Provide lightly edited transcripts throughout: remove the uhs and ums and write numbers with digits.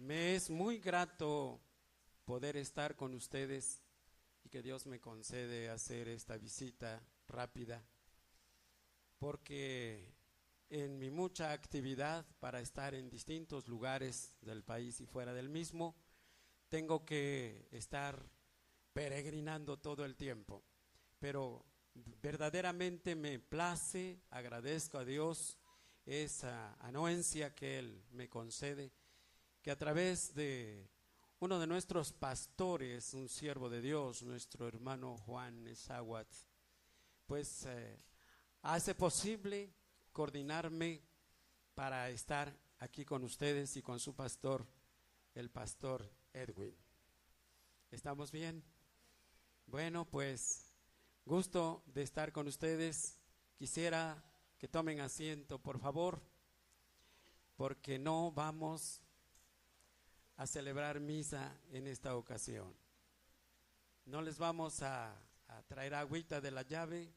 Me es muy grato poder estar con ustedes y que Dios me concede hacer esta visita rápida, porque en mi mucha actividad para estar en distintos lugares del país y fuera del mismo, tengo que estar peregrinando todo el tiempo. Pero verdaderamente me place, agradezco a Dios esa anuencia que Él me concede, que a través de uno de nuestros pastores, un siervo de Dios, nuestro hermano Juan Esahuat, pues hace posible coordinarme para estar aquí con ustedes y con su pastor, el pastor Edwin. ¿Estamos bien? Bueno, pues gusto de estar con ustedes. Quisiera que tomen asiento, por favor, porque no vamos a celebrar misa en esta ocasión. No les vamos a traer agüita de la llave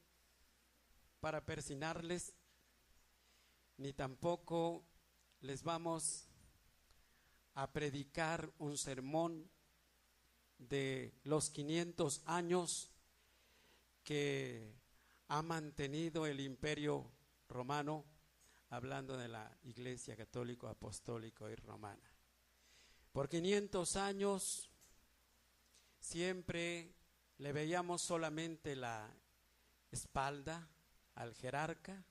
para persinarles, ni tampoco les vamos a predicar un sermón de los 500 años que ha mantenido el Imperio Romano, hablando de la Iglesia Católico, Apostólico y Romana. Por 500 años siempre le veíamos solamente la espalda al jerarca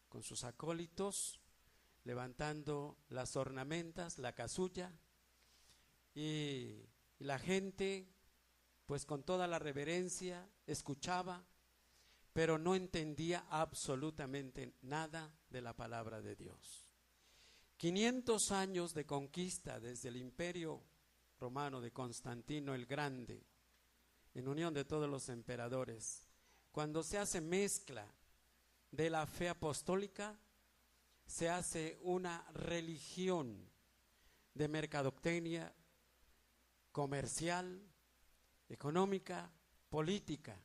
con sus acólitos, levantando las ornamentas, la casulla, y la gente, pues con toda la reverencia, escuchaba, pero no entendía absolutamente nada de la palabra de Dios. 500 años de conquista desde el Imperio Romano de Constantino el Grande, en unión de todos los emperadores. Cuando se hace mezcla de la fe apostólica, se hace una religión de mercadotecnia, comercial, económica, política.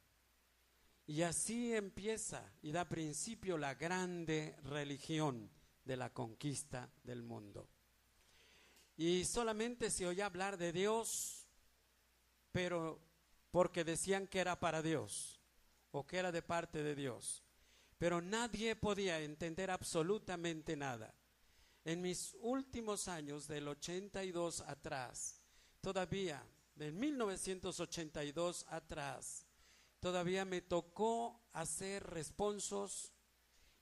Y así empieza y da principio la grande religión de la conquista del mundo. Y solamente se oía hablar de Dios, pero porque decían que era para Dios o que era de parte de Dios. Pero nadie podía entender absolutamente nada. En mis últimos años, del 82 atrás, todavía, del 1982 atrás, todavía me tocó hacer responsos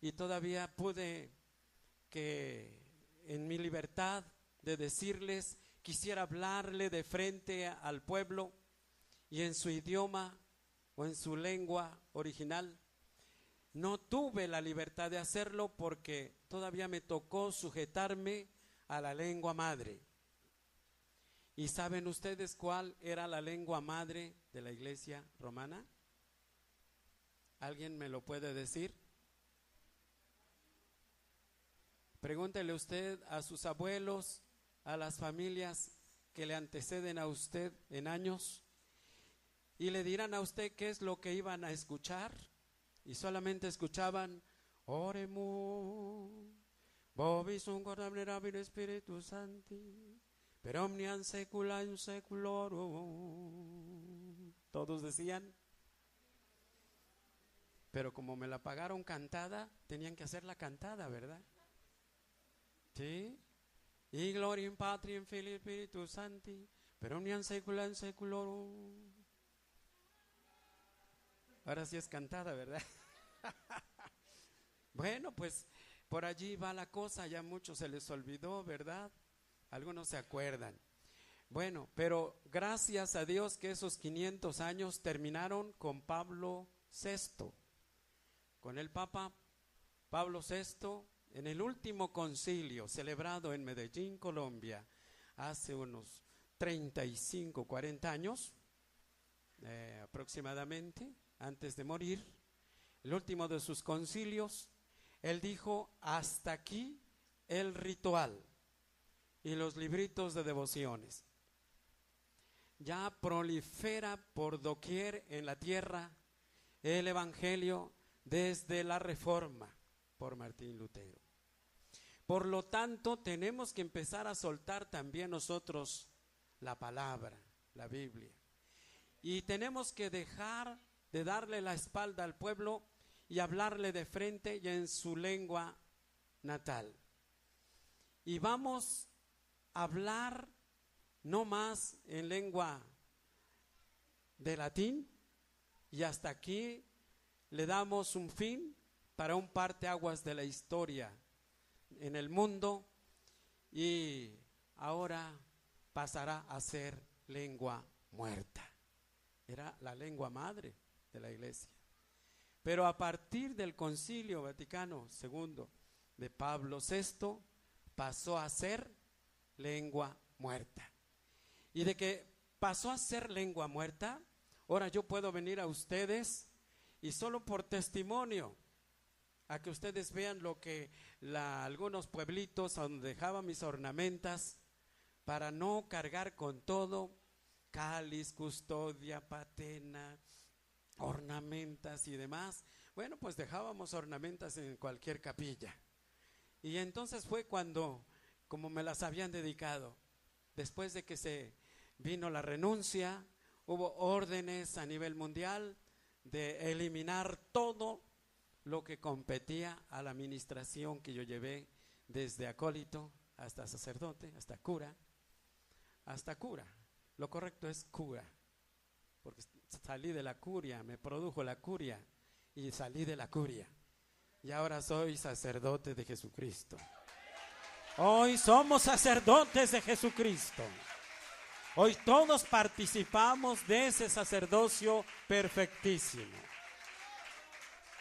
y todavía pude que en mi libertad de decirles, quisiera hablarle de frente al pueblo y en su idioma o en su lengua original. No tuve la libertad de hacerlo porque todavía me tocó sujetarme a la lengua madre. ¿Y saben ustedes cuál era la lengua madre de la Iglesia romana? ¿Alguien me lo puede decir? Pregúntele usted a sus abuelos, a las familias que le anteceden a usted en años, y le dirán a usted qué es lo que iban a escuchar, y solamente escuchaban Oremu, Bobis un cordablerabil Espíritu Santi, per omniam secula in seculorum. Todos decían, pero como me la pagaron cantada, tenían que hacerla cantada, ¿verdad? ¿Sí? Y gloria in patria in filii Spiritu Sancti, per omniam secula in seculorum. Ahora sí es cantada, ¿verdad? Bueno, pues por allí va la cosa, ya muchos se les olvidó, ¿verdad? Algunos se acuerdan. Bueno, pero gracias a Dios que esos 500 años terminaron con Pablo VI, con el Papa Pablo VI, en el último concilio celebrado en Medellín, Colombia, hace unos 35, 40 años aproximadamente, antes de morir, el último de sus concilios, él dijo: hasta aquí el ritual y los libritos de devociones. Ya prolifera por doquier en la tierra el evangelio desde la Reforma por Martín Lutero. Por lo tanto, tenemos que empezar a soltar también nosotros la palabra, la Biblia. Y tenemos que dejar de darle la espalda al pueblo y hablarle de frente y en su lengua natal. Y vamos a hablar no más en lengua de latín, y hasta aquí le damos un fin para un parteaguas de la historia en el mundo, y ahora pasará a ser lengua muerta. Era la lengua madre de la iglesia. Pero a partir del Concilio Vaticano II de Pablo VI pasó a ser lengua muerta. Y de que pasó a ser lengua muerta, ahora yo puedo venir a ustedes y solo por testimonio, a que ustedes vean lo que algunos pueblitos donde dejaba mis ornamentas, para no cargar con todo, cáliz, custodia, patena, ornamentas y demás. Bueno, pues dejábamos ornamentas en cualquier capilla. Y entonces fue cuando, como me las habían dedicado, después de que se vino la renuncia, hubo órdenes a nivel mundial de eliminar todo lo que competía a la administración que yo llevé, desde acólito hasta sacerdote, hasta cura. Lo correcto es cura, porque salí de la curia, me produjo la curia y salí de la curia. Y ahora soy sacerdote de Jesucristo. Hoy somos sacerdotes de Jesucristo. Hoy todos participamos de ese sacerdocio perfectísimo.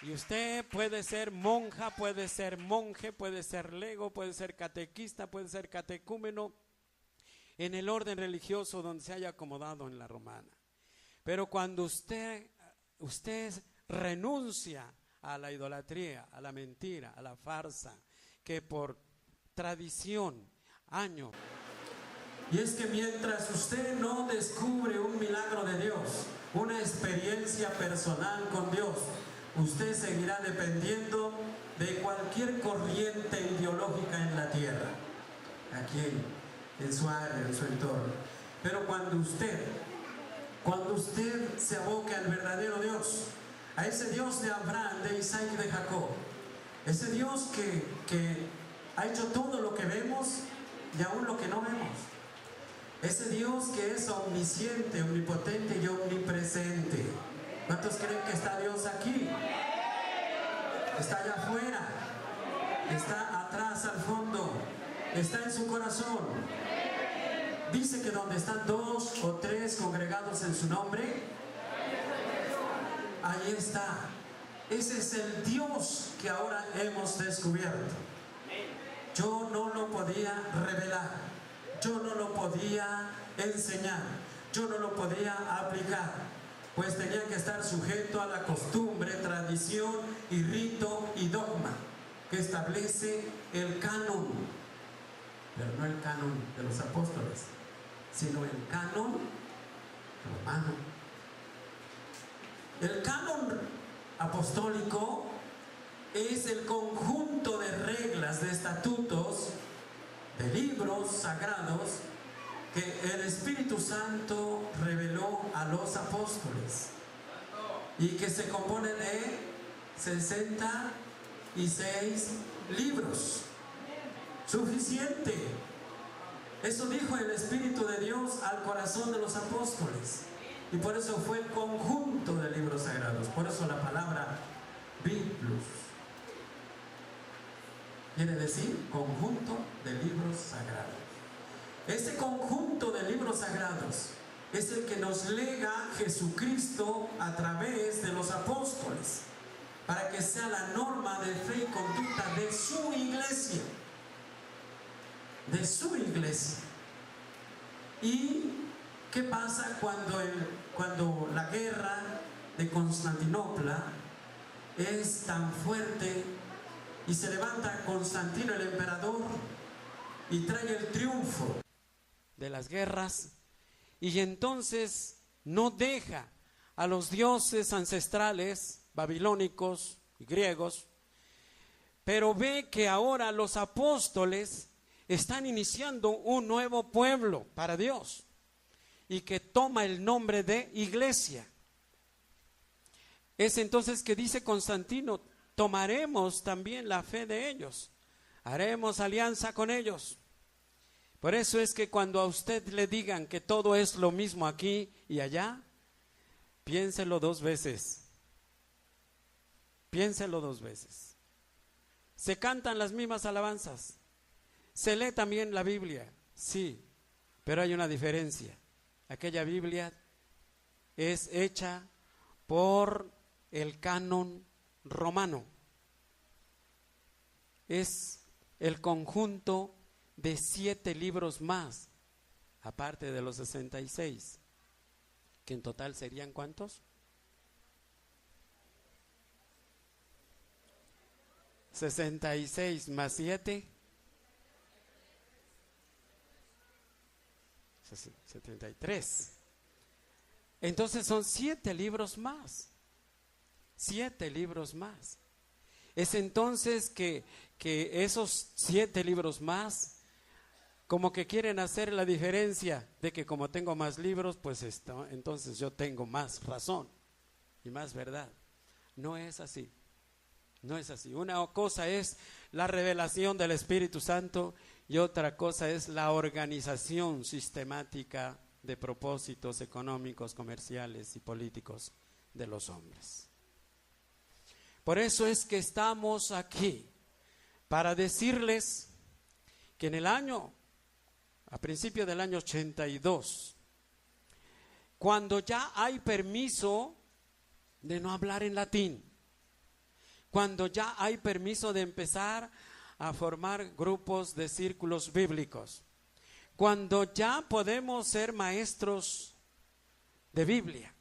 Y usted puede ser monja, puede ser monje, puede ser lego, puede ser catequista, puede ser catecúmeno, en el orden religioso donde se haya acomodado en la romana. Pero cuando usted renuncia a la idolatría, a la mentira, a la farsa, que por tradición, año. Y es que mientras usted no descubre un milagro de Dios, una experiencia personal con Dios, usted seguirá dependiendo de cualquier corriente ideológica en la tierra, aquí en su área, en su entorno. Pero cuando usted se aboque al verdadero Dios, a ese Dios de Abraham, de Isaac y de Jacob, ese Dios que ha hecho todo lo que vemos y aún lo que no vemos, ese Dios que es omnisciente, omnipotente y omnipresente. ¿Cuántos creen que está Dios aquí? Está allá afuera, está atrás al fondo, está en su corazón. Dice que donde están 2 o 3 congregados en su nombre, ahí está. Ese es el Dios que ahora hemos descubierto. Yo no lo podía revelar, yo no lo podía enseñar, yo no lo podía aplicar, pues tenía que estar sujeto a la costumbre, tradición y rito y dogma que establece el canon, pero no el canon de los apóstoles, sino el canon romano. El canon apostólico es el conjunto de reglas, de estatutos, de libros sagrados que el Espíritu Santo reveló a los apóstoles y que se compone de 66 libros. Suficiente. Eso dijo el Espíritu de Dios al corazón de los apóstoles, y por eso fue el conjunto de libros sagrados. Por eso la palabra Biblius quiere decir conjunto de libros sagrados. Ese conjunto de libros sagrados es el que nos lega Jesucristo a través de los apóstoles, para que sea la norma de fe y conducta de su iglesia. De su iglesia. ¿Y qué pasa cuando la guerra de Constantinopla es tan fuerte y se levanta Constantino el emperador y trae el triunfo de las guerras, y entonces no deja a los dioses ancestrales babilónicos y griegos, pero ve que ahora los apóstoles están iniciando un nuevo pueblo para Dios y que toma el nombre de iglesia. Es entonces que dice Constantino: tomaremos también la fe de ellos, haremos alianza con ellos. Por eso es que cuando a usted le digan que todo es lo mismo aquí y allá, piénselo dos veces. Piénselo dos veces. Se cantan las mismas alabanzas, se lee también la Biblia, sí, pero hay una diferencia. Aquella Biblia es hecha por el canon romano. Es el conjunto de 7 libros más, aparte de los 66, que en total serían ¿cuántos? 66 más 7, 73. Entonces son 7 libros más. 7 libros más. Es entonces que esos 7 libros más, como que quieren hacer la diferencia de que como tengo más libros, pues entonces yo tengo más razón y más verdad. No es así. No es así. Una cosa es la revelación del Espíritu Santo y otra cosa es la organización sistemática de propósitos económicos, comerciales y políticos de los hombres. Por eso es que estamos aquí, para decirles que en el año, a principio del año 82, cuando ya hay permiso de no hablar en latín, cuando ya hay permiso de empezar a formar grupos de círculos bíblicos, cuando ya podemos ser maestros de Biblia,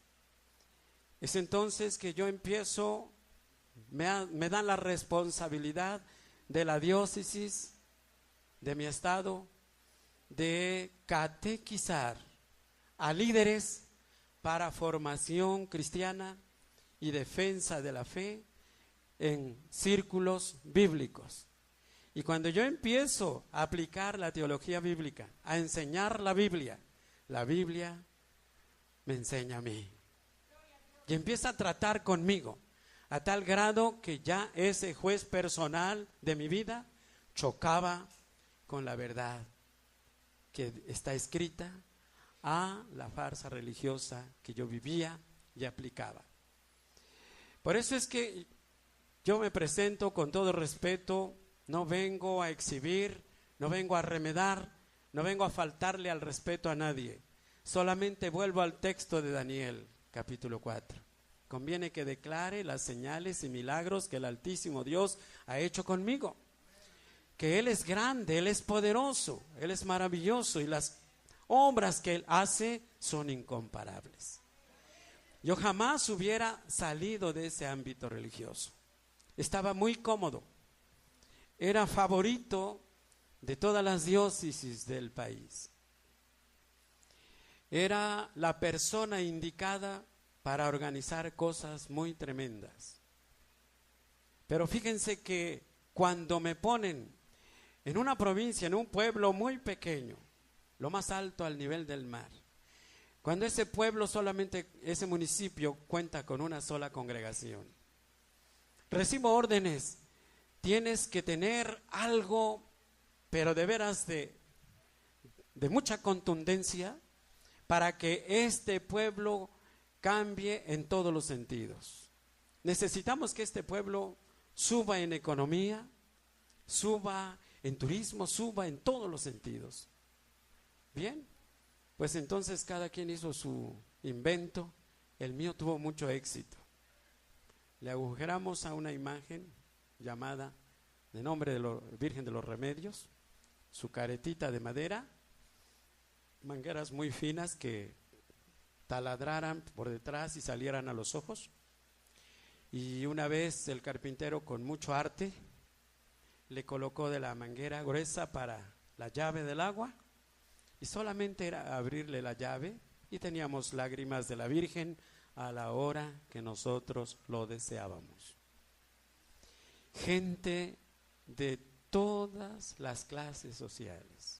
es entonces que yo empiezo, me dan la responsabilidad de la diócesis, de mi estado, de catequizar a líderes para formación cristiana y defensa de la fe en círculos bíblicos. Y cuando yo empiezo a aplicar la teología bíblica, a enseñar la Biblia me enseña a mí. Y empieza a tratar conmigo, a tal grado que ya ese juez personal de mi vida chocaba con la verdad que está escrita a la farsa religiosa que yo vivía y aplicaba. Por eso es que yo me presento con todo respeto, no vengo a exhibir, no vengo a remedar, no vengo a faltarle al respeto a nadie. Solamente vuelvo al texto de Daniel, capítulo 4. Conviene que declare las señales y milagros que el Altísimo Dios ha hecho conmigo. Que Él es grande, Él es poderoso, Él es maravilloso y las obras que Él hace son incomparables. Yo jamás hubiera salido de ese ámbito religioso. Estaba muy cómodo. Era favorito de todas las diócesis del país. Era la persona indicada para organizar cosas muy tremendas. Pero fíjense que cuando me ponen en una provincia, en un pueblo muy pequeño, lo más alto al nivel del mar, cuando ese pueblo solamente, ese municipio cuenta con una sola congregación, recibo órdenes, tienes que tener algo, pero de veras de mucha contundencia, para que este pueblo cambie en todos los sentidos. Necesitamos que este pueblo suba en economía, suba en turismo, suba en todos los sentidos. Bien, pues entonces cada quien hizo su invento. El mío tuvo mucho éxito. Le agujeramos a una imagen llamada de nombre de la Virgen de los Remedios, su caretita de madera, mangueras muy finas que taladraran por detrás y salieran a los ojos. Y una vez el carpintero, con mucho arte, le colocó de la manguera gruesa para la llave del agua, y solamente era abrirle la llave y teníamos lágrimas de la Virgen a la hora que nosotros lo deseábamos. Gente de todas las clases sociales.